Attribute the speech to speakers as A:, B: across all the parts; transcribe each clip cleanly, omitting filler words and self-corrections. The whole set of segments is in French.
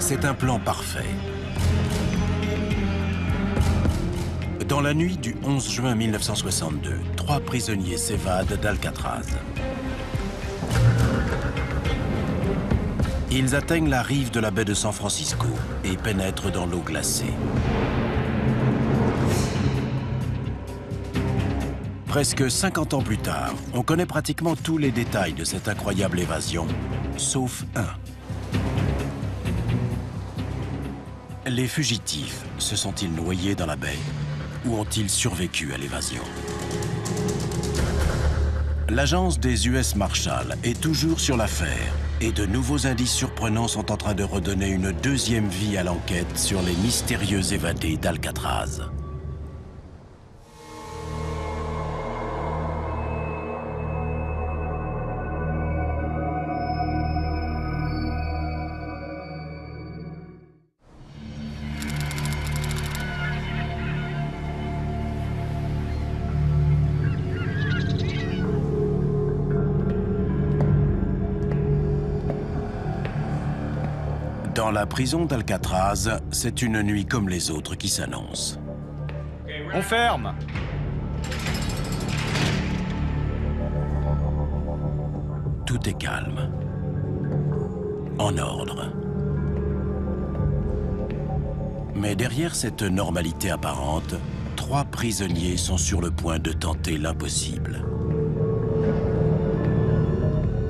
A: C'est un plan parfait. Dans la nuit du 11 juin 1962, 3 prisonniers s'évadent d'Alcatraz. Ils atteignent la rive de la baie de San Francisco et pénètrent dans l'eau glacée. Presque 50 ans plus tard, on connaît pratiquement tous les détails de cette incroyable évasion, sauf un. Les fugitifs se sont-ils noyés dans la baie ou ont-ils survécu à l'évasion? L'agence des US Marshals est toujours sur l'affaire et de nouveaux indices surprenants sont en train de redonner une deuxième vie à l'enquête sur les mystérieux évadés d'Alcatraz. Dans la prison d'Alcatraz, c'est une nuit comme les autres qui s'annonce.
B: On ferme!
A: Tout est calme. En ordre. Mais derrière cette normalité apparente, 3 prisonniers sont sur le point de tenter l'impossible.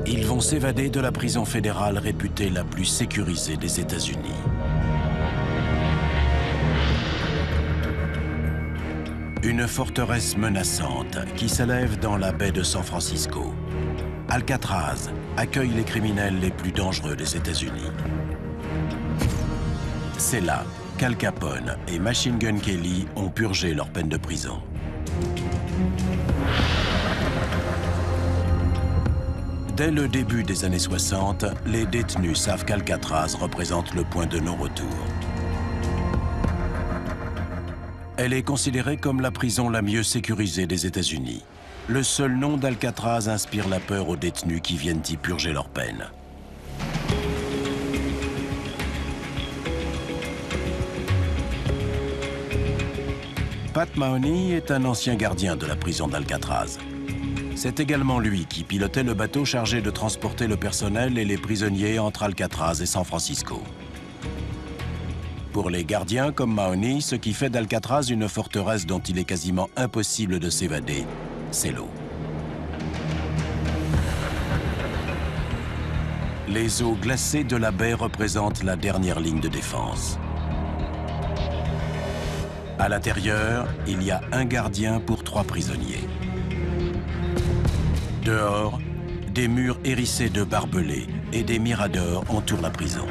A: Ils vont s'évader de la prison fédérale réputée la plus sécurisée des États-Unis. Une forteresse menaçante qui s'élève dans la baie de San Francisco. Alcatraz accueille les criminels les plus dangereux des États-Unis. C'est là qu'Al Capone et Machine Gun Kelly ont purgé leur peine de prison. Dès le début des années 60, les détenus savent qu'Alcatraz représente le point de non-retour. Elle est considérée comme la prison la mieux sécurisée des États-Unis. Le seul nom d'Alcatraz inspire la peur aux détenus qui viennent y purger leur peine. Pat Mahoney est un ancien gardien de la prison d'Alcatraz. C'est également lui qui pilotait le bateau chargé de transporter le personnel et les prisonniers entre Alcatraz et San Francisco. Pour les gardiens comme Mahoney, ce qui fait d'Alcatraz une forteresse dont il est quasiment impossible de s'évader, c'est l'eau. Les eaux glacées de la baie représentent la dernière ligne de défense. À l'intérieur, il y a un gardien pour 3 prisonniers. Dehors, des murs hérissés de barbelés et des miradors entourent la prison.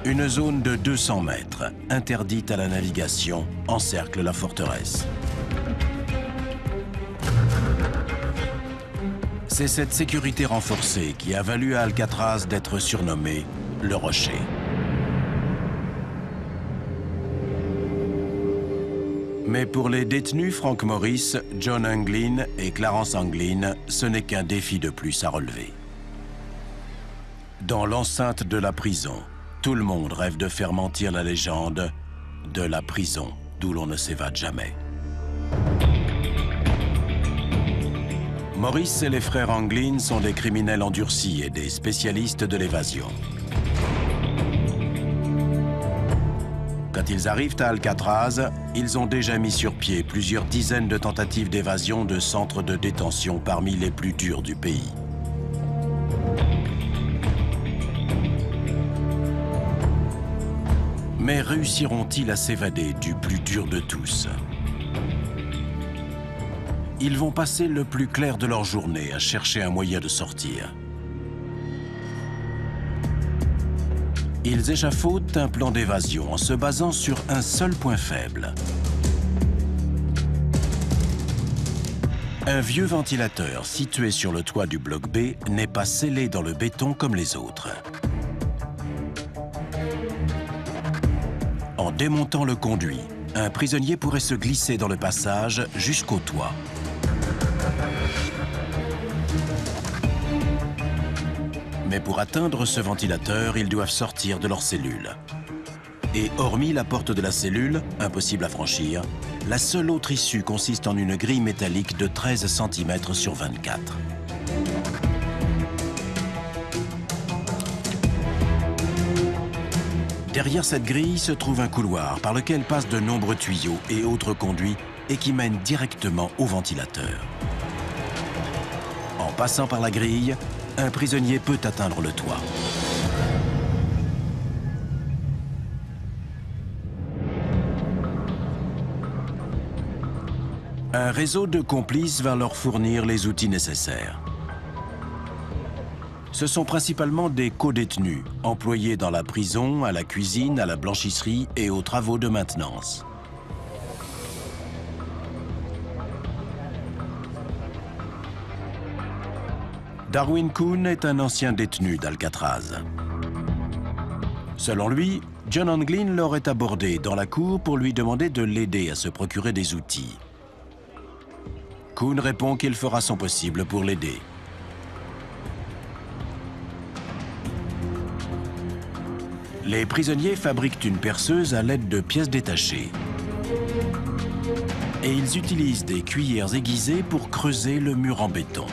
A: Une zone de 200 mètres, interdite à la navigation, encercle la forteresse. C'est cette sécurité renforcée qui a valu à Alcatraz d'être surnommé le Rocher. Mais pour les détenus Frank Morris, John Anglin et Clarence Anglin, ce n'est qu'un défi de plus à relever. Dans l'enceinte de la prison, tout le monde rêve de faire mentir la légende de la prison d'où l'on ne s'évade jamais. Morris et les frères Anglin sont des criminels endurcis et des spécialistes de l'évasion. Quand ils arrivent à Alcatraz, ils ont déjà mis sur pied plusieurs dizaines de tentatives d'évasion de centres de détention parmi les plus durs du pays. Mais réussiront-ils à s'évader du plus dur de tous? Ils vont passer le plus clair de leur journée à chercher un moyen de sortir. Ils échafaudent un plan d'évasion en se basant sur un seul point faible. Un vieux ventilateur situé sur le toit du bloc B n'est pas scellé dans le béton comme les autres. En démontant le conduit, un prisonnier pourrait se glisser dans le passage jusqu'au toit. Mais pour atteindre ce ventilateur, ils doivent sortir de leur cellule. Et hormis la porte de la cellule, impossible à franchir, la seule autre issue consiste en une grille métallique de 13 cm sur 24. Derrière cette grille se trouve un couloir par lequel passent de nombreux tuyaux et autres conduits et qui mènent directement au ventilateur. En passant par la grille, un prisonnier peut atteindre le toit. Un réseau de complices va leur fournir les outils nécessaires. Ce sont principalement des co-détenus, employés dans la prison, à la cuisine, à la blanchisserie et aux travaux de maintenance. Darwin Coon est un ancien détenu d'Alcatraz. Selon lui, John Anglin l'aurait abordé dans la cour pour lui demander de l'aider à se procurer des outils. Coon répond qu'il fera son possible pour l'aider. Les prisonniers fabriquent une perceuse à l'aide de pièces détachées. Et ils utilisent des cuillères aiguisées pour creuser le mur en béton.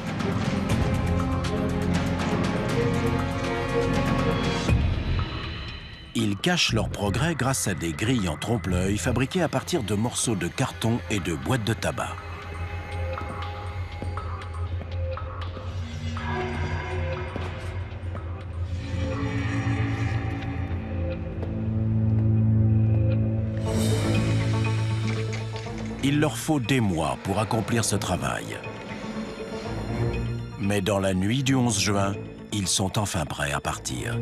A: Ils cachent leur progrès grâce à des grilles en trompe-l'œil fabriquées à partir de morceaux de carton et de boîtes de tabac. Il leur faut des mois pour accomplir ce travail. Mais dans la nuit du 11 juin, ils sont enfin prêts à partir.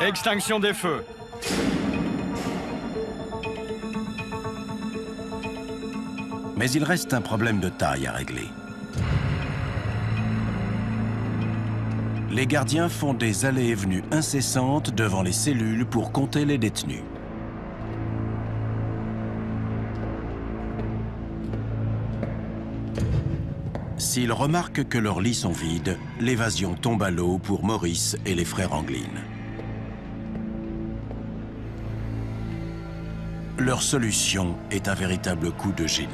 B: Extinction des feux.
A: Mais il reste un problème de taille à régler. Les gardiens font des allées et venues incessantes devant les cellules pour compter les détenus. S'ils remarquent que leurs lits sont vides, l'évasion tombe à l'eau pour Maurice et les frères Anglin. Leur solution est un véritable coup de génie.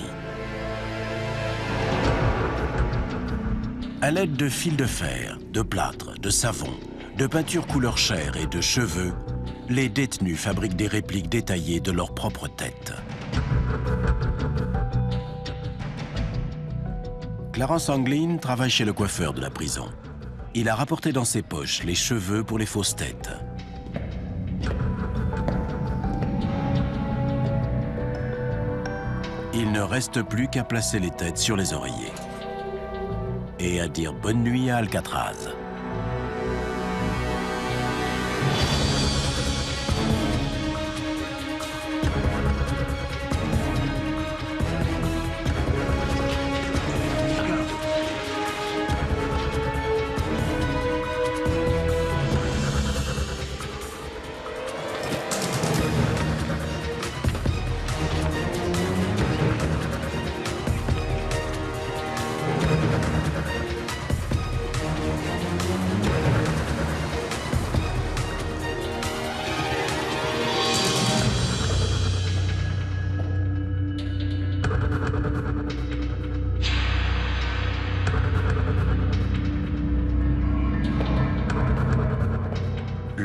A: À l'aide de fils de fer, de plâtre, de savon, de peinture couleur chair et de cheveux, les détenus fabriquent des répliques détaillées de leur propre tête. Clarence Anglin travaille chez le coiffeur de la prison. Il a rapporté dans ses poches les cheveux pour les fausses têtes. Il ne reste plus qu'à placer les têtes sur les oreillers. Et à dire bonne nuit à Alcatraz.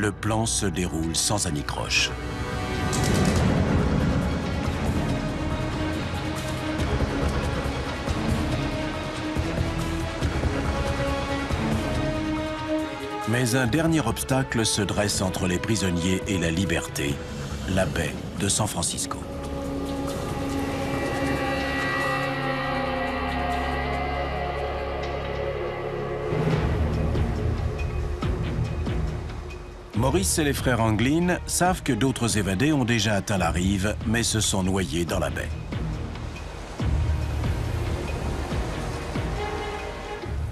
A: Le plan se déroule sans anicroche. Mais un dernier obstacle se dresse entre les prisonniers et la liberté, la baie de San Francisco. Maurice et les frères Anglin savent que d'autres évadés ont déjà atteint la rive, mais se sont noyés dans la baie.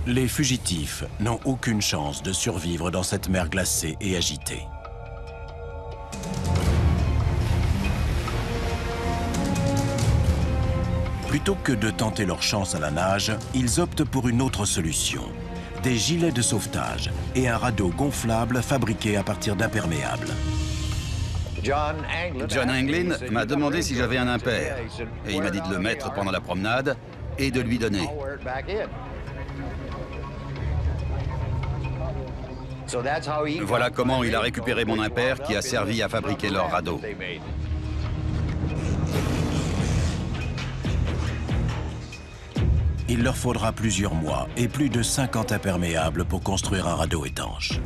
A: Les fugitifs n'ont aucune chance de survivre dans cette mer glacée et agitée. Plutôt que de tenter leur chance à la nage, ils optent pour une autre solution. des gilets de sauvetage et un radeau gonflable fabriqué à partir d'imperméables.
C: John Anglin m'a demandé si j'avais un impair, et il m'a dit de le mettre pendant la promenade et de lui donner. Voilà comment il a récupéré mon impair qui a servi à fabriquer leur radeau.
A: Il leur faudra plusieurs mois et plus de 50 imperméables pour construire un radeau étanche.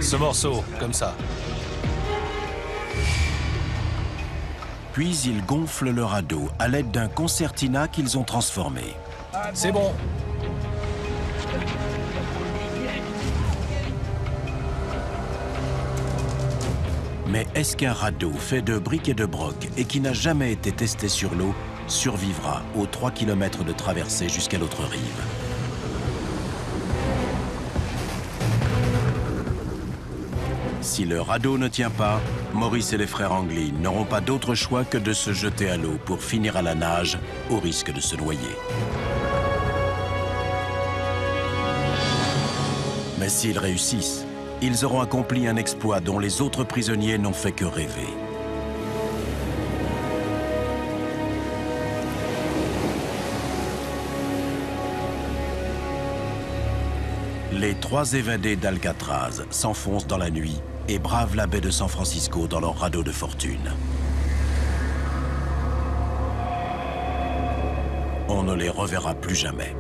D: Ce morceau, comme ça.
A: Puis ils gonflent le radeau à l'aide d'un concertina qu'ils ont transformé.
D: C'est bon.
A: Mais est-ce qu'un radeau fait de briques et de broc et qui n'a jamais été testé sur l'eau survivra aux 3 km de traversée jusqu'à l'autre rive? Si le radeau ne tient pas, Maurice et les frères Anglin n'auront pas d'autre choix que de se jeter à l'eau pour finir à la nage, au risque de se noyer. Mais s'ils réussissent, ils auront accompli un exploit dont les autres prisonniers n'ont fait que rêver. Les 3 évadés d'Alcatraz s'enfoncent dans la nuit et bravent la baie de San Francisco dans leur radeau de fortune. On ne les reverra plus jamais.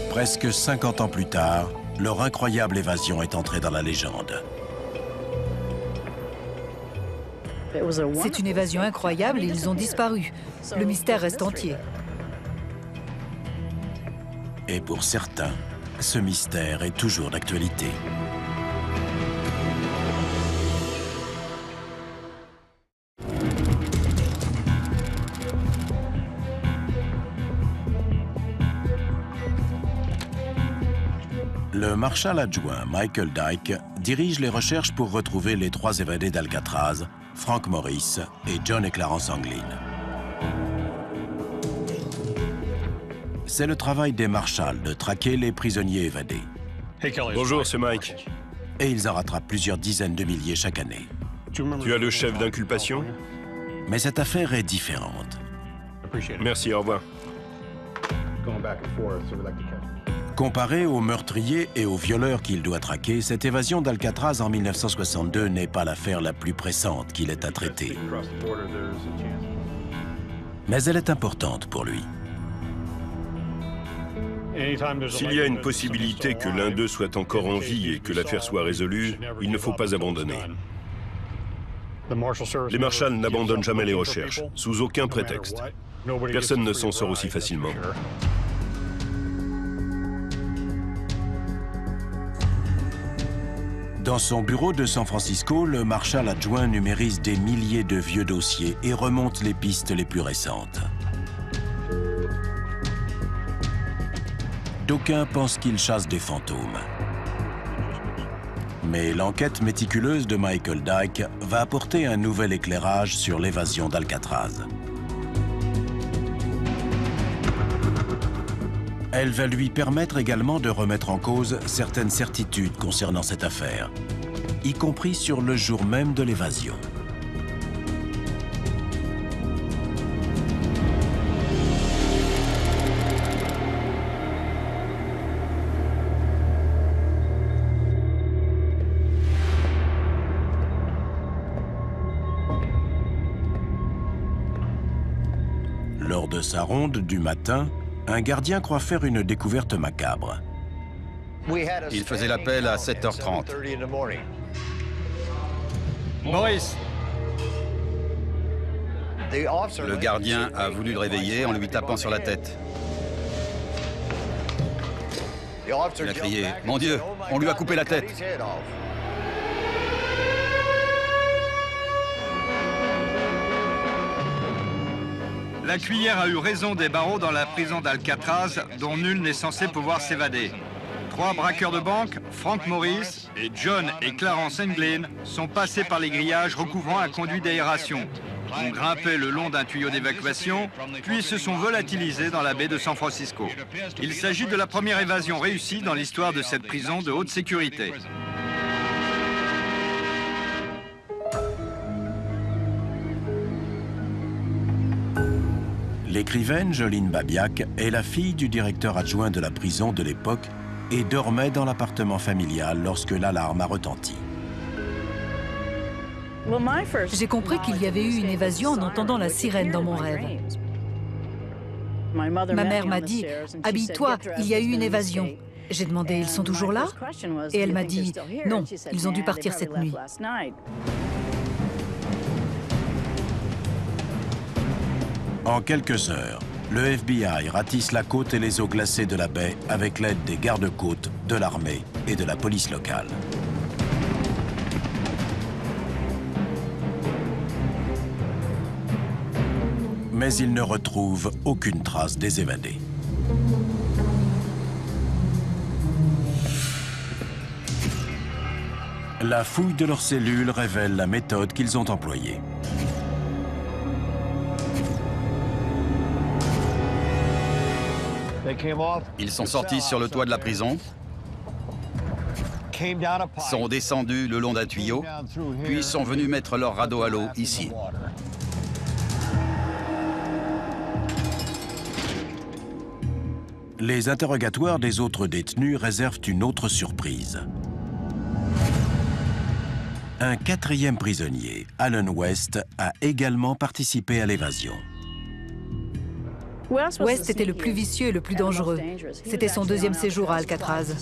A: Presque 50 ans plus tard, leur incroyable évasion est entrée dans la légende.
E: C'est une évasion incroyable et ils ont disparu. Le mystère reste entier.
A: Et pour certains, ce mystère est toujours d'actualité. Le marshal adjoint Michael Dyke dirige les recherches pour retrouver les 3 évadés d'Alcatraz, Frank Morris et John et Clarence Anglin. C'est le travail des marshals de traquer les prisonniers évadés.
B: Bonjour, c'est Mike.
A: Et ils en rattrapent plusieurs dizaines de milliers chaque année.
B: Tu as le chef d'inculpation?
A: Mais cette affaire est différente.
B: Merci, au revoir.
A: Comparé aux meurtriers et aux violeurs qu'il doit traquer, cette évasion d'Alcatraz en 1962 n'est pas l'affaire la plus pressante qu'il ait à traiter. Mais elle est importante pour lui.
B: S'il y a une possibilité que l'un d'eux soit encore en vie et que l'affaire soit résolue, il ne faut pas abandonner. Les marshals n'abandonnent jamais les recherches, sous aucun prétexte. Personne ne s'en sort aussi facilement.
A: Dans son bureau de San Francisco, le marshal adjoint numérise des milliers de vieux dossiers et remonte les pistes les plus récentes. D'aucuns pensent qu'il chasse des fantômes. Mais l'enquête méticuleuse de Michael Dyke va apporter un nouvel éclairage sur l'évasion d'Alcatraz. Elle va lui permettre également de remettre en cause certaines certitudes concernant cette affaire, y compris sur le jour même de l'évasion. Lors de sa ronde du matin, un gardien croit faire une découverte macabre.
C: Il faisait l'appel à 7h30.
B: Maurice!
C: Le gardien a voulu le réveiller en lui tapant sur la tête. Il a crié « Mon Dieu, on lui a coupé la tête !»
F: La cuillère a eu raison des barreaux dans la prison d'Alcatraz, dont nul n'est censé pouvoir s'évader. 3 braqueurs de banque, Frank Morris et John et Clarence Englin, sont passés par les grillages recouvrant un conduit d'aération, ont grimpé le long d'un tuyau d'évacuation, puis se sont volatilisés dans la baie de San Francisco. Il s'agit de la première évasion réussie dans l'histoire de cette prison de haute sécurité.
A: L'écrivaine Jolene Babiak est la fille du directeur adjoint de la prison de l'époque et dormait dans l'appartement familial lorsque l'alarme a retenti.
E: J'ai compris qu'il y avait eu une évasion en entendant la sirène dans mon rêve. Ma mère m'a dit « Habille-toi, il y a eu une évasion ». J'ai demandé « Ils sont toujours là ?» Et elle m'a dit « Non, ils ont dû partir cette nuit ».
A: En quelques heures, le FBI ratisse la côte et les eaux glacées de la baie avec l'aide des gardes-côtes, de l'armée et de la police locale. Mais ils ne retrouvent aucune trace des évadés. La fouille de leurs cellules révèle la méthode qu'ils ont employée.
C: Ils sont sortis sur le toit de la prison, sont descendus le long d'un tuyau, puis sont venus mettre leur radeau à l'eau ici.
A: Les interrogatoires des autres détenus réservent une autre surprise. Un quatrième prisonnier, Alan West, a également participé à l'évasion.
E: West était le plus vicieux et le plus dangereux. C'était son deuxième séjour à Alcatraz.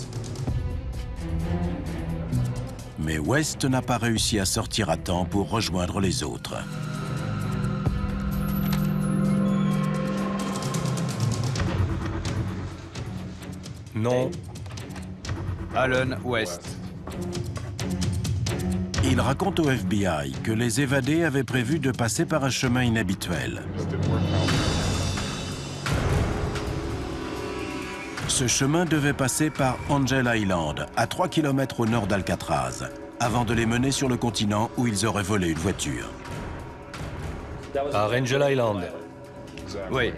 A: Mais West n'a pas réussi à sortir à temps pour rejoindre les autres.
D: Non.
C: Alan West.
A: Il raconte au FBI que les évadés avaient prévu de passer par un chemin inhabituel. Ce chemin devait passer par Angel Island, à 3 km au nord d'Alcatraz, avant de les mener sur le continent où ils auraient volé une voiture.
D: Par Angel Island.
C: Oui.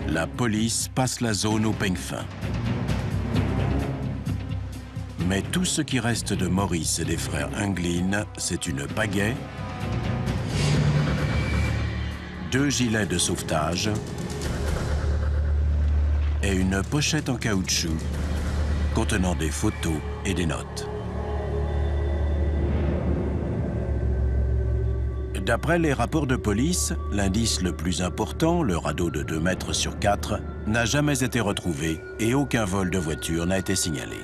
A: La police passe la zone au peigne fin. Mais tout ce qui reste de Maurice et des frères Englin, c'est une pagaie, 2 gilets de sauvetage et une pochette en caoutchouc contenant des photos et des notes. D'après les rapports de police, l'indice le plus important, le radeau de 2 mètres sur 4, n'a jamais été retrouvé et aucun vol de voiture n'a été signalé.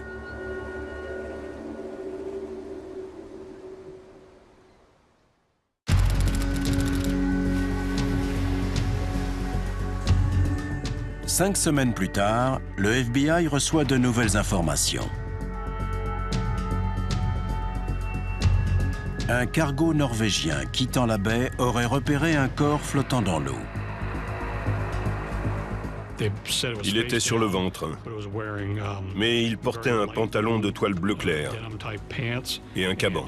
A: Cinq semaines plus tard, le FBI reçoit de nouvelles informations. Un cargo norvégien quittant la baie aurait repéré un corps flottant dans l'eau.
B: Il était sur le ventre, mais il portait un pantalon de toile bleu clair et un caban.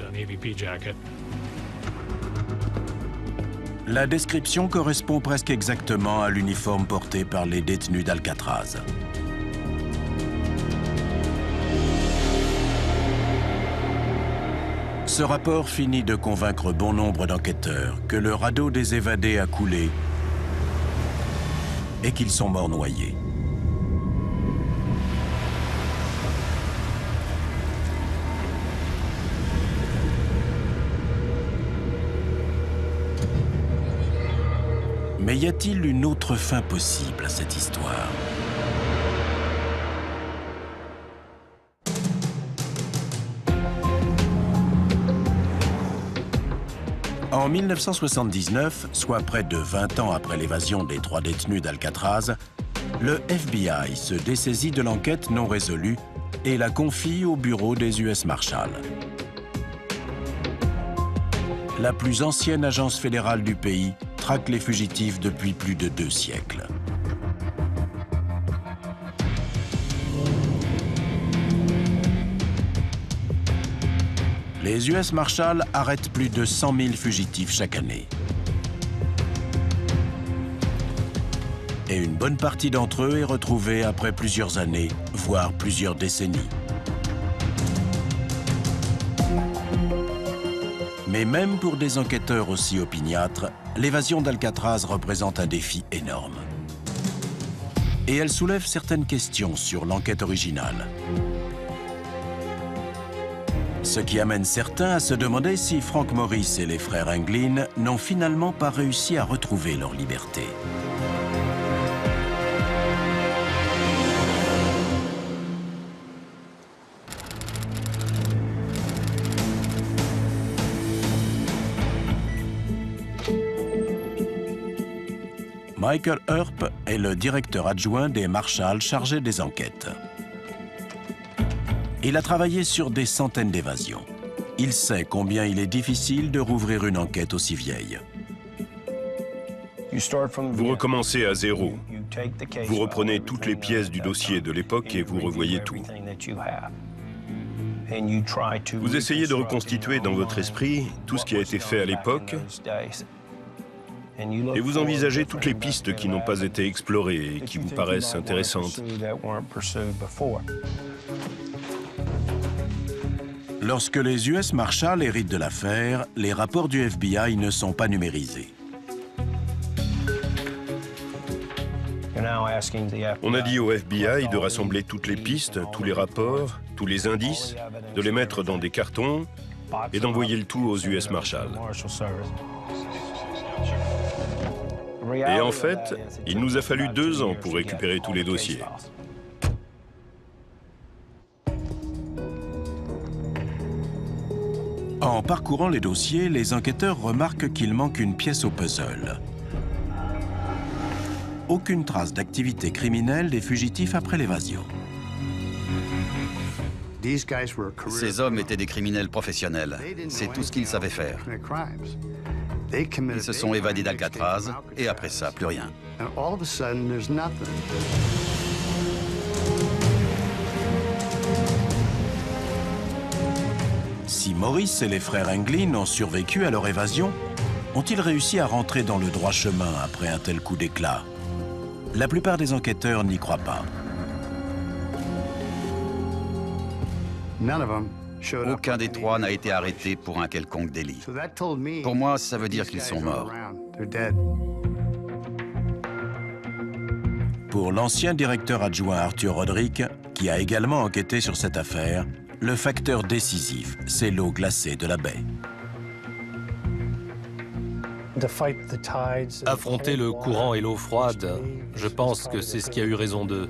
A: La description correspond presque exactement à l'uniforme porté par les détenus d'Alcatraz. Ce rapport finit de convaincre bon nombre d'enquêteurs que le radeau des évadés a coulé et qu'ils sont morts noyés. Mais y a-t-il une autre fin possible à cette histoire? En 1979, soit près de 20 ans après l'évasion des 3 détenus d'Alcatraz, le FBI se dessaisit de l'enquête non résolue et la confie au bureau des US Marshals. La plus ancienne agence fédérale du pays traque les fugitifs depuis plus de 2 siècles. Les US Marshals arrêtent plus de 100 000 fugitifs chaque année. Et une bonne partie d'entre eux est retrouvée après plusieurs années, voire plusieurs décennies. Mais même pour des enquêteurs aussi opiniâtres, l'évasion d'Alcatraz représente un défi énorme. Et elle soulève certaines questions sur l'enquête originale. Ce qui amène certains à se demander si Frank Morris et les frères Englin n'ont finalement pas réussi à retrouver leur liberté. Michael Earp est le directeur adjoint des Marshals chargé des enquêtes. Il a travaillé sur des centaines d'évasions. Il sait combien il est difficile de rouvrir une enquête aussi vieille.
B: Vous recommencez à zéro. Vous reprenez toutes les pièces du dossier de l'époque et vous revoyez tout. Vous essayez de reconstituer dans votre esprit tout ce qui a été fait à l'époque et vous envisagez toutes les pistes qui n'ont pas été explorées et qui vous paraissent intéressantes.
A: Lorsque les US Marshals héritent de l'affaire, les rapports du FBI ne sont pas numérisés.
B: On a dit au FBI de rassembler toutes les pistes, tous les rapports, tous les indices, de les mettre dans des cartons et d'envoyer le tout aux US Marshals. Et en fait, il nous a fallu 2 ans pour récupérer tous les dossiers.
A: En parcourant les dossiers, les enquêteurs remarquent qu'il manque une pièce au puzzle. Aucune trace d'activité criminelle des fugitifs après l'évasion.
C: Ces hommes étaient des criminels professionnels. C'est tout ce qu'ils savaient faire. Ils se sont évadés d'Alcatraz et après ça, plus rien.
A: Si Morris et les frères Englin ont survécu à leur évasion, ont-ils réussi à rentrer dans le droit chemin après un tel coup d'éclat? La plupart des enquêteurs n'y croient pas.
C: Aucun des 3 n'a été arrêté pour un quelconque délit. Pour moi, ça veut dire qu'ils sont morts.
A: Pour l'ancien directeur adjoint Arthur Roderick, qui a également enquêté sur cette affaire, le facteur décisif, c'est l'eau glacée de la baie.
D: Affronter le courant et l'eau froide, je pense que c'est ce qui a eu raison d'eux.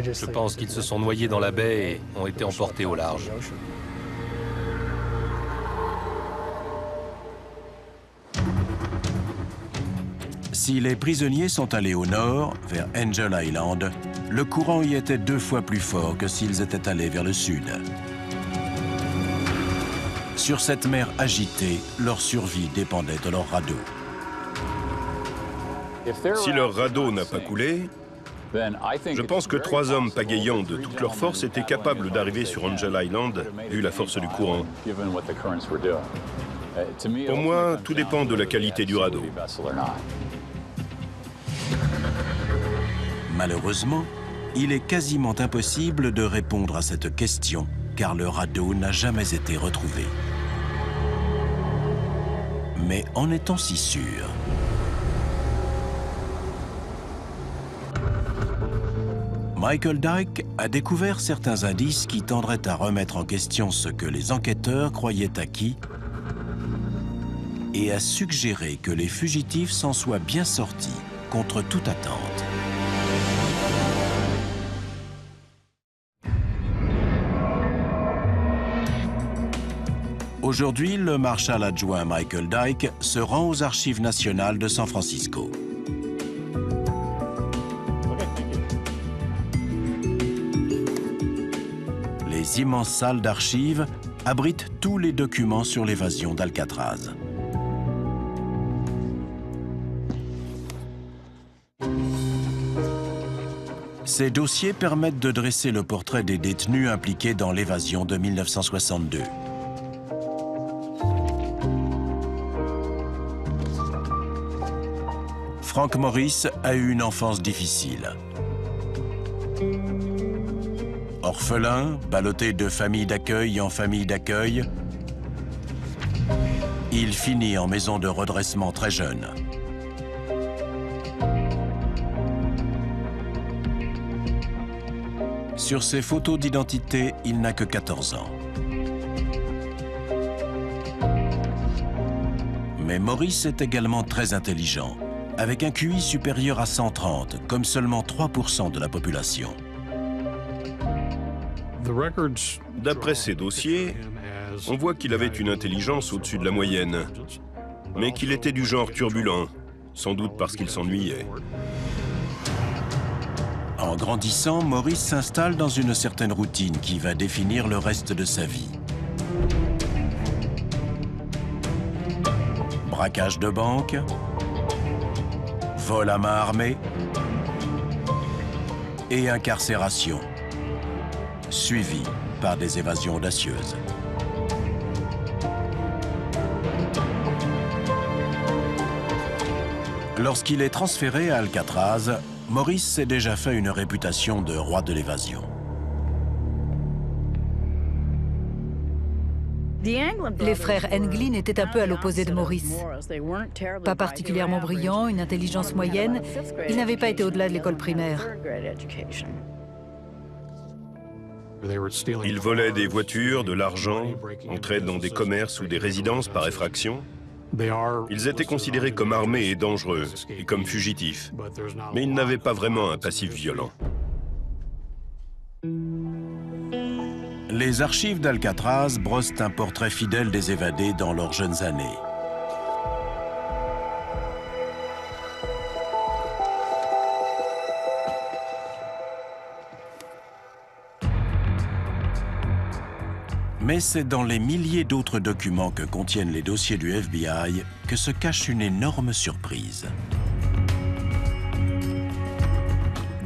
D: Je pense qu'ils se sont noyés dans la baie et ont été emportés au large.
A: Si les prisonniers sont allés au nord, vers Angel Island, le courant y était 2 fois plus fort que s'ils étaient allés vers le sud. Sur cette mer agitée, leur survie dépendait de leur radeau.
B: Si leur radeau n'a pas coulé, je pense que 3 hommes pagayant de toute leur force étaient capables d'arriver sur Angel Island, vu la force du courant. Pour moi, tout dépend de la qualité du radeau.
A: Malheureusement, il est quasiment impossible de répondre à cette question, car le radeau n'a jamais été retrouvé. Mais en étant si sûr? Michael Dyke a découvert certains indices qui tendraient à remettre en question ce que les enquêteurs croyaient acquis et a suggéré que les fugitifs s'en soient bien sortis contre toute attente. Aujourd'hui, le marshal adjoint Michael Dyke se rend aux Archives nationales de San Francisco. Les immenses salles d'archives abritent tous les documents sur l'évasion d'Alcatraz. Ces dossiers permettent de dresser le portrait des détenus impliqués dans l'évasion de 1962. Frank Morris a eu une enfance difficile. Orphelin, ballotté de famille d'accueil en famille d'accueil, il finit en maison de redressement très jeune. Sur ses photos d'identité, il n'a que 14 ans. Mais Morris est également très intelligent, avec un QI supérieur à 130, comme seulement 3% de la population.
B: D'après ces dossiers, on voit qu'il avait une intelligence au-dessus de la moyenne, mais qu'il était du genre turbulent, sans doute parce qu'il s'ennuyait.
A: En grandissant, Morris s'installe dans une certaine routine qui va définir le reste de sa vie. Braquage de banque, vol à main armée et incarcération, suivi par des évasions audacieuses. Lorsqu'il est transféré à Alcatraz, Morris s'est déjà fait une réputation de roi de l'évasion.
E: Les frères Englin étaient un peu à l'opposé de Morris. Pas particulièrement brillants, une intelligence moyenne, ils n'avaient pas été au-delà de l'école primaire.
B: Ils volaient des voitures, de l'argent, entraient dans des commerces ou des résidences par effraction. Ils étaient considérés comme armés et dangereux, et comme fugitifs. Mais ils n'avaient pas vraiment un passif violent.
A: Les archives d'Alcatraz brossent un portrait fidèle des évadés dans leurs jeunes années. Mais c'est dans les milliers d'autres documents que contiennent les dossiers du FBI que se cache une énorme surprise.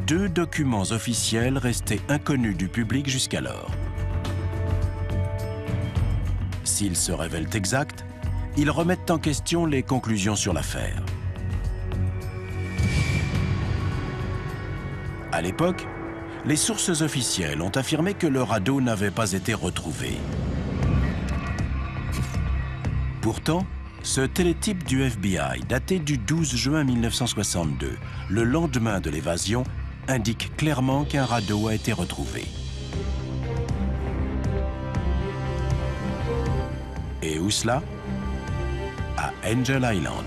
A: 2 documents officiels restés inconnus du public jusqu'alors. S'ils se révèlent exacts, ils remettent en question les conclusions sur l'affaire. À l'époque, les sources officielles ont affirmé que le radeau n'avait pas été retrouvé. Pourtant, ce télétype du FBI, daté du 12 juin 1962, le lendemain de l'évasion, indique clairement qu'un radeau a été retrouvé. Et où cela? À Angel Island.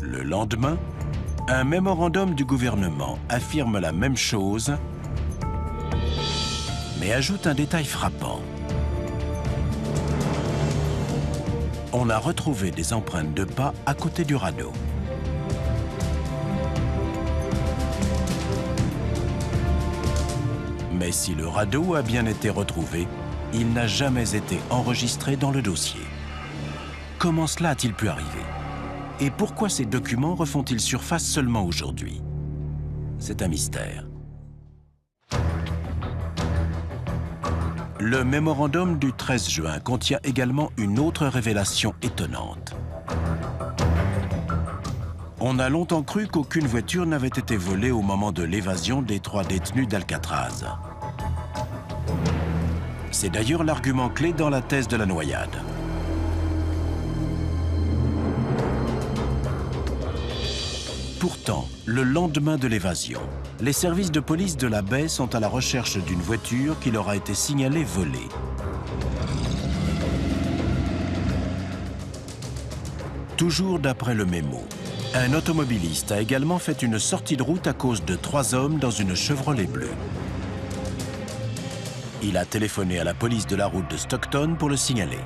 A: Le lendemain, un mémorandum du gouvernement affirme la même chose, mais ajoute un détail frappant. On a retrouvé des empreintes de pas à côté du radeau. Mais si le radeau a bien été retrouvé, il n'a jamais été enregistré dans le dossier. Comment cela a-t-il pu arriver? Et pourquoi ces documents refont-ils surface seulement aujourd'hui? C'est un mystère. Le mémorandum du 13 juin contient également une autre révélation étonnante. On a longtemps cru qu'aucune voiture n'avait été volée au moment de l'évasion des 3 détenus d'Alcatraz. C'est d'ailleurs l'argument clé dans la thèse de la noyade. Pourtant, le lendemain de l'évasion, les services de police de la baie sont à la recherche d'une voiture qui leur a été signalée volée. Toujours d'après le mémo, un automobiliste a également fait une sortie de route à cause de 3 hommes dans une Chevrolet bleue. Il a téléphoné à la police de la route de Stockton pour le signaler.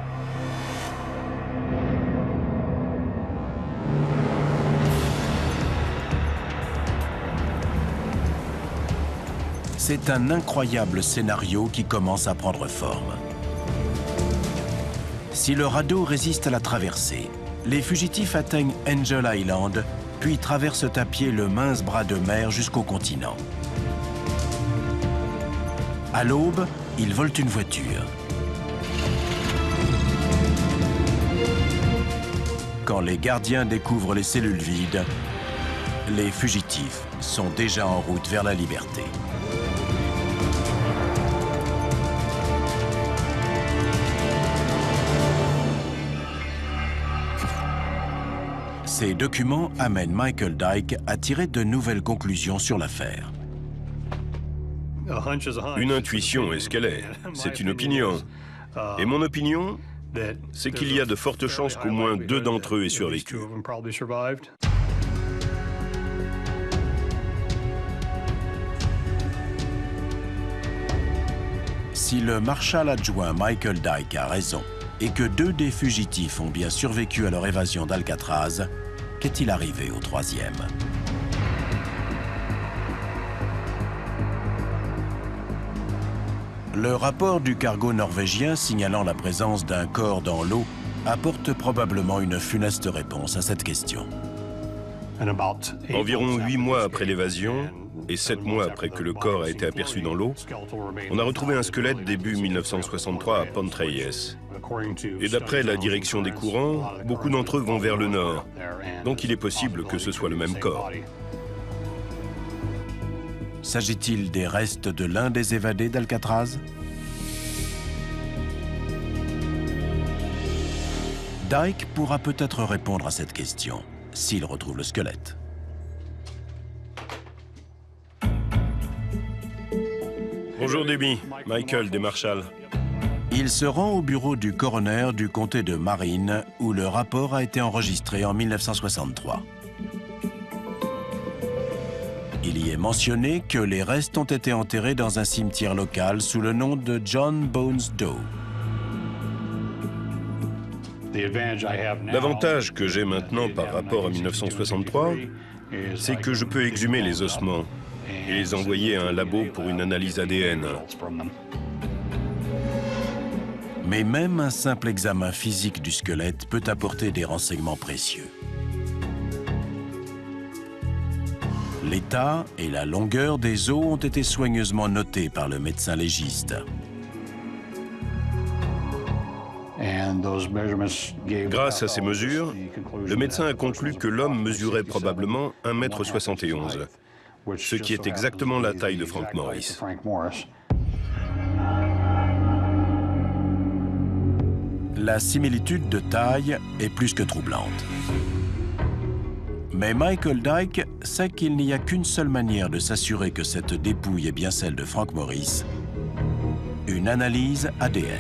A: C'est un incroyable scénario qui commence à prendre forme. Si le radeau résiste à la traversée, Les fugitifs atteignent Angel Island, puis traversent à pied le mince bras de mer jusqu'au continent. À l'aube, ils volent une voiture. Quand les gardiens découvrent les cellules vides, les fugitifs sont déjà en route vers la liberté. Ces documents amènent Michael Dyke à tirer de nouvelles conclusions sur l'affaire.
B: Une intuition est ce qu'elle est. C'est une opinion. Et mon opinion, c'est qu'il y a de fortes chances qu'au moins 2 d'entre eux aient survécu.
A: Si le marshal adjoint Michael Dyke a raison et que 2 des fugitifs ont bien survécu à leur évasion d'Alcatraz, qu'est-il arrivé au 3e? Le rapport du cargo norvégien signalant la présence d'un corps dans l'eau apporte probablement une funeste réponse à cette question.
B: Environ 8 mois après l'évasion et 7 mois après que le corps a été aperçu dans l'eau, on a retrouvé un squelette début 1963 à Pontreyes. Et d'après la direction des courants, beaucoup d'entre eux vont vers le nord. Donc il est possible que ce soit le même corps.
A: S'agit-il des restes de l'un des évadés d'Alcatraz? Dyke pourra peut-être répondre à cette question, s'il retrouve le squelette.
B: Bonjour Debbie, Michael des Marshals.
A: Il se rend au bureau du coroner du comté de Marin, où le rapport a été enregistré en 1963. Il y est mentionné que les restes ont été enterrés dans un cimetière local sous le nom de John Bones Doe.
B: L'avantage que j'ai maintenant par rapport à 1963, c'est que je peux exhumer les ossements et les envoyer à un labo pour une analyse ADN.
A: Mais même un simple examen physique du squelette peut apporter des renseignements précieux. L'état et la longueur des os ont été soigneusement notés par le médecin légiste.
B: Grâce à ces mesures, le médecin a conclu que l'homme mesurait probablement 1,71 m, ce qui est exactement la taille de Frank Morris.
A: La similitude de taille est plus que troublante. Mais Michael Dyke sait qu'il n'y a qu'une seule manière de s'assurer que cette dépouille est bien celle de Frank Morris, une analyse ADN.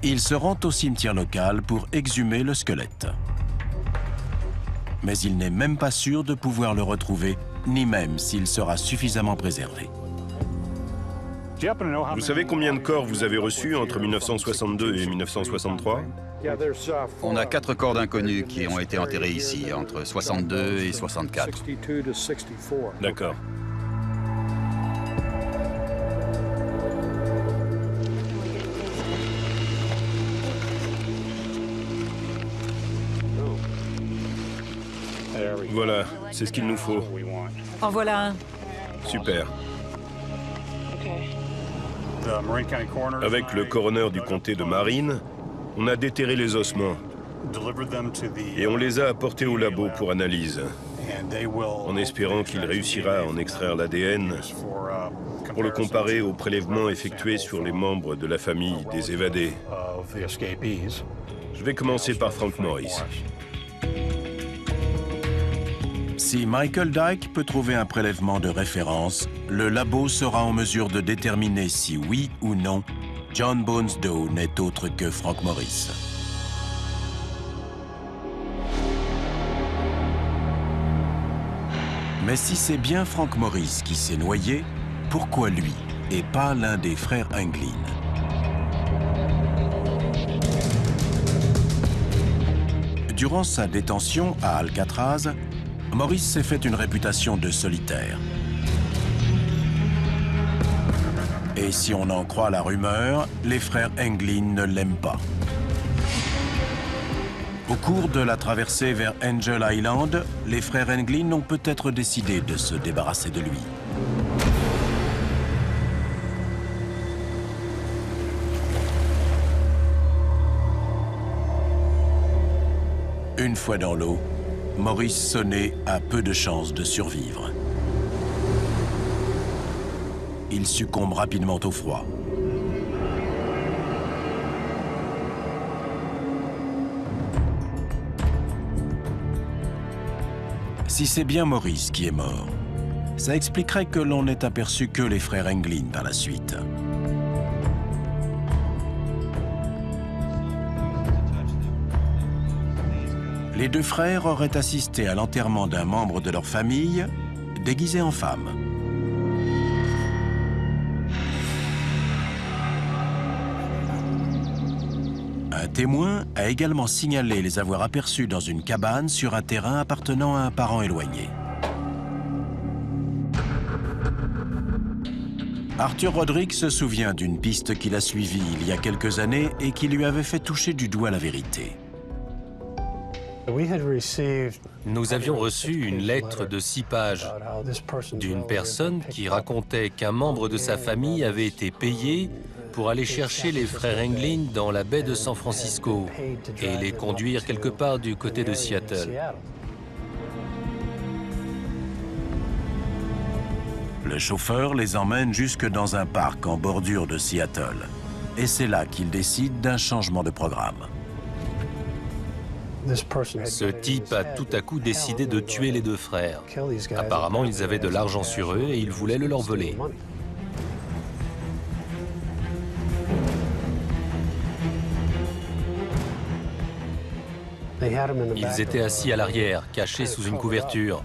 A: Il se rend au cimetière local pour exhumer le squelette. Mais il n'est même pas sûr de pouvoir le retrouver, ni même s'il sera suffisamment préservé.
B: Vous savez combien de corps vous avez reçus entre 1962 et 1963?
C: On a 4 corps d'inconnus qui ont été enterrés ici, entre 62 et 64.
B: D'accord. Voilà, c'est ce qu'il nous faut.
E: En voilà un.
B: Super. Avec le coroner du comté de Marin, on a déterré les ossements et on les a apportés au labo pour analyse, en espérant qu'il réussira à en extraire l'ADN pour le comparer aux prélèvements effectués sur les membres de la famille des évadés. Je vais commencer par Frank Morris.
A: Si Michael Dyke peut trouver un prélèvement de référence, le labo sera en mesure de déterminer si oui ou non, John Bones Doe n'est autre que Frank Morris. Mais si c'est bien Frank Morris qui s'est noyé, pourquoi lui et pas l'un des frères Englin? Durant sa détention à Alcatraz, Morris s'est fait une réputation de solitaire. Et si on en croit la rumeur, les frères Englin ne l'aiment pas. Au cours de la traversée vers Angel Island, les frères Englin ont peut-être décidé de se débarrasser de lui. Une fois dans l'eau, Maurice Sonnet a peu de chances de survivre. Il succombe rapidement au froid. Si c'est bien Maurice qui est mort, ça expliquerait que l'on n'ait aperçu que les frères Englin par la suite. Les deux frères auraient assisté à l'enterrement d'un membre de leur famille déguisé en femme. Un témoin a également signalé les avoir aperçus dans une cabane sur un terrain appartenant à un parent éloigné. Arthur Roderick se souvient d'une piste qu'il a suivie il y a quelques années et qui lui avait fait toucher du doigt la vérité.
D: Nous avions reçu une lettre de 6 pages d'une personne qui racontait qu'un membre de sa famille avait été payé pour aller chercher les frères Englin dans la baie de San Francisco et les conduire quelque part du côté de Seattle.
A: Le chauffeur les emmène jusque dans un parc en bordure de Seattle. Et c'est là qu'il décide d'un changement de programme.
D: Ce type a tout à coup décidé de tuer les deux frères. Apparemment, ils avaient de l'argent sur eux et ils voulaient le leur voler. Ils étaient assis à l'arrière, cachés sous une couverture.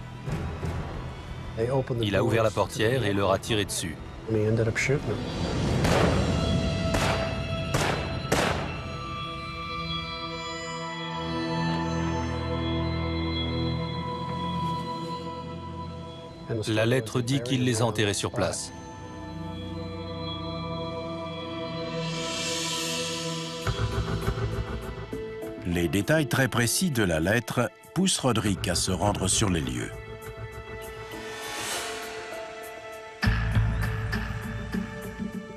D: Il a ouvert la portière et leur a tiré dessus. La lettre dit qu'il les a enterrés sur place.
A: Les détails très précis de la lettre poussent Roderick à se rendre sur les lieux.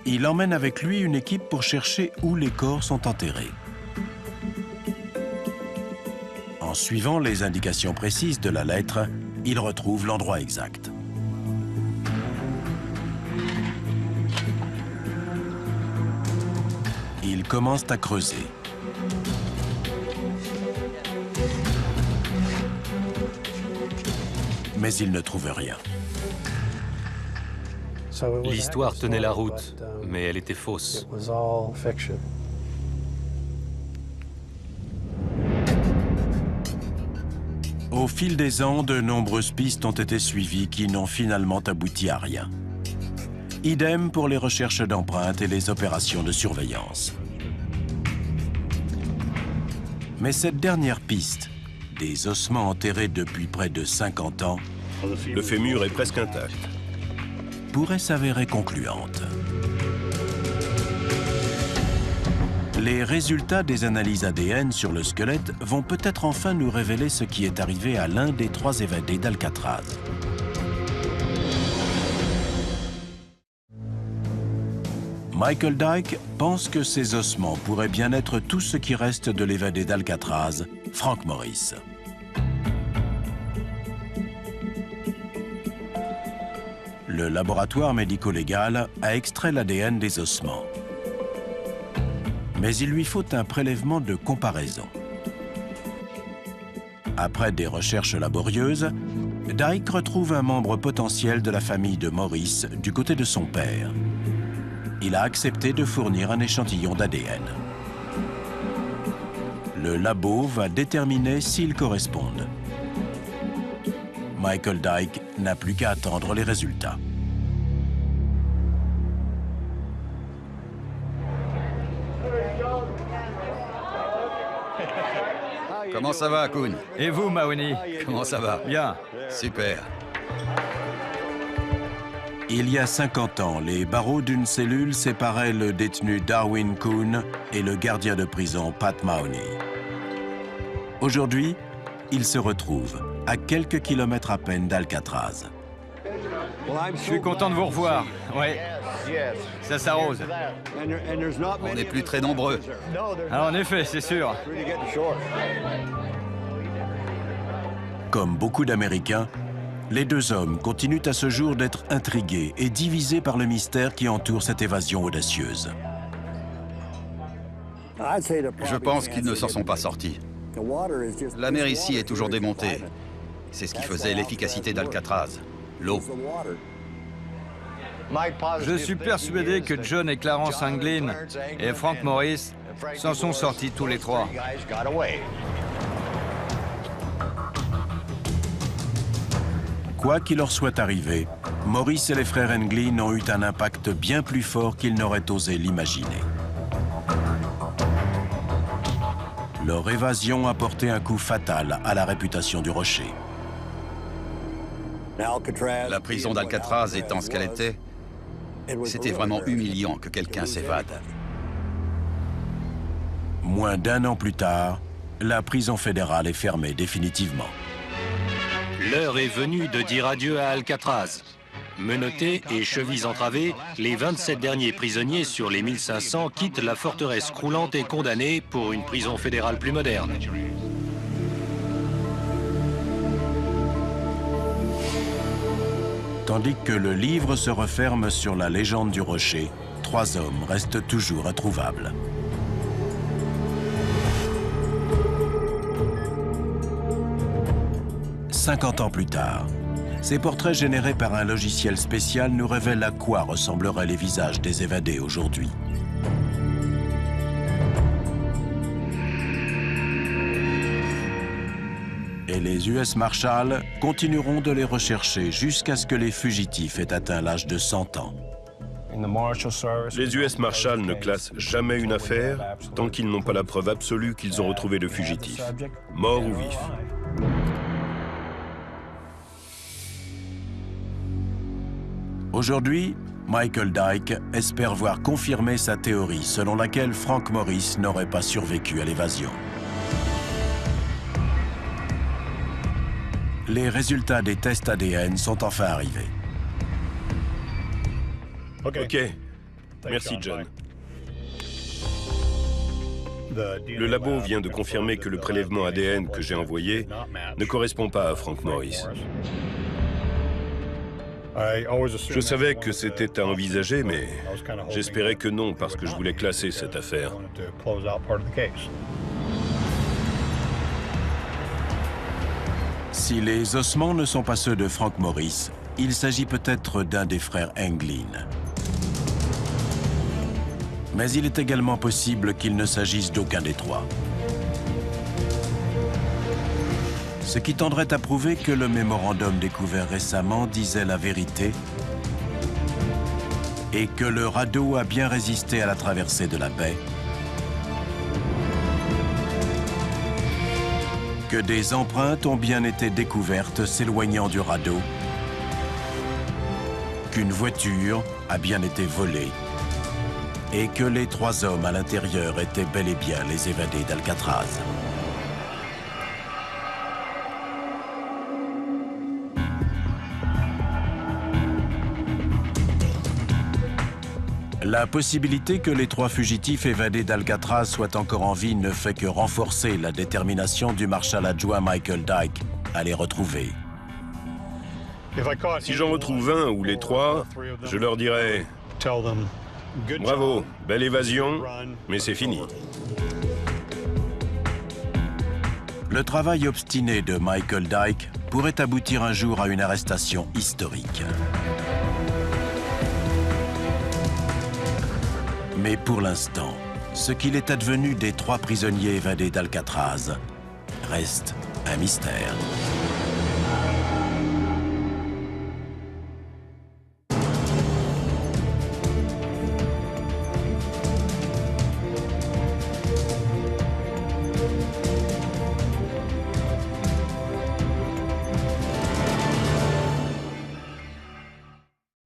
A: Il emmène avec lui une équipe pour chercher où les corps sont enterrés. En suivant les indications précises de la lettre, il retrouve l'endroit exact. Ils commencent à creuser. Mais ils ne trouvent rien.
D: L'histoire tenait la route, mais elle était fausse.
A: Au fil des ans, de nombreuses pistes ont été suivies qui n'ont finalement abouti à rien. Idem pour les recherches d'empreintes et les opérations de surveillance. Mais cette dernière piste, des ossements enterrés depuis près de 50 ans,
B: Le fémur est presque intact.
A: pourrait s'avérer concluante. Les résultats des analyses ADN sur le squelette vont peut-être enfin nous révéler ce qui est arrivé à l'un des 3 évadés d'Alcatraz. Michael Dyke pense que ces ossements pourraient bien être tout ce qui reste de l'évadé d'Alcatraz, Frank Morris. Le laboratoire médico-légal a extrait l'ADN des ossements. Mais il lui faut un prélèvement de comparaison. Après des recherches laborieuses, Dyke retrouve un membre potentiel de la famille de Morris du côté de son père. Il a accepté de fournir un échantillon d'ADN. Le labo va déterminer s'ils correspondent. Michael Dyke n'a plus qu'à attendre les résultats.
C: Comment ça va, Kuhn?
F: Et vous, Mahoney?
C: Comment ça va?
F: Bien.
C: Super.
A: Il y a 50 ans, les barreaux d'une cellule séparaient le détenu Darwin Coon et le gardien de prison Pat Mahoney. Aujourd'hui, ils se retrouvent à quelques kilomètres à peine d'Alcatraz.
F: Je suis content de vous revoir. Ouais, ça s'arrose.
C: On n'est plus très nombreux.
F: Ah, en effet, c'est sûr.
A: Comme beaucoup d'Américains, les deux hommes continuent à ce jour d'être intrigués et divisés par le mystère qui entoure cette évasion audacieuse.
C: Je pense qu'ils ne s'en sont pas sortis. La mer ici est toujours démontée. C'est ce qui faisait l'efficacité d'Alcatraz, l'eau.
F: Je suis persuadé que John et Clarence Anglin et Frank Morris s'en sont sortis tous les trois.
A: Quoi qu'il leur soit arrivé, Morris et les frères Anglin ont eu un impact bien plus fort qu'ils n'auraient osé l'imaginer. Leur évasion a porté un coup fatal à la réputation du Rocher.
C: La prison d'Alcatraz étant ce qu'elle était, c'était vraiment humiliant que quelqu'un s'évade.
A: Moins d'un an plus tard, la prison fédérale est fermée définitivement.
D: L'heure est venue de dire adieu à Alcatraz. Menottés et chevilles entravées, les 27 derniers prisonniers sur les 1500 quittent la forteresse croulante et condamnés pour une prison fédérale plus moderne.
A: Tandis que le livre se referme sur la légende du Rocher, 3 hommes restent toujours introuvables. « 50 ans plus tard, ces portraits générés par un logiciel spécial nous révèlent à quoi ressembleraient les visages des évadés aujourd'hui. Et les US Marshals continueront de les rechercher jusqu'à ce que les fugitifs aient atteint l'âge de 100 ans.
B: Les US Marshals ne classent jamais une affaire tant qu'ils n'ont pas la preuve absolue qu'ils ont retrouvé le fugitif, mort ou vif.
A: Aujourd'hui, Michael Dyke espère voir confirmer sa théorie selon laquelle Frank Morris n'aurait pas survécu à l'évasion. Les résultats des tests ADN sont enfin arrivés.
B: Ok. Merci, John. Le labo vient de confirmer que le prélèvement ADN que j'ai envoyé ne correspond pas à Frank Morris. Je savais que c'était à envisager, mais j'espérais que non, parce que je voulais classer cette affaire.
A: Si les ossements ne sont pas ceux de Frank Morris, il s'agit peut-être d'un des frères Anglin. Mais il est également possible qu'il ne s'agisse d'aucun des trois. Ce qui tendrait à prouver que le mémorandum découvert récemment disait la vérité et que le radeau a bien résisté à la traversée de la baie, que des empreintes ont bien été découvertes s'éloignant du radeau, qu'une voiture a bien été volée et que les 3 hommes à l'intérieur étaient bel et bien les évadés d'Alcatraz. La possibilité que les 3 fugitifs évadés d'Alcatraz soient encore en vie ne fait que renforcer la détermination du marshal adjoint Michael Dyke à les retrouver.
B: Si j'en retrouve un ou les 3, je leur dirai « Bravo, belle évasion, mais c'est fini ».
A: Le travail obstiné de Michael Dyke pourrait aboutir un jour à une arrestation historique. Mais pour l'instant, ce qu'il est advenu des 3 prisonniers évadés d'Alcatraz reste un mystère.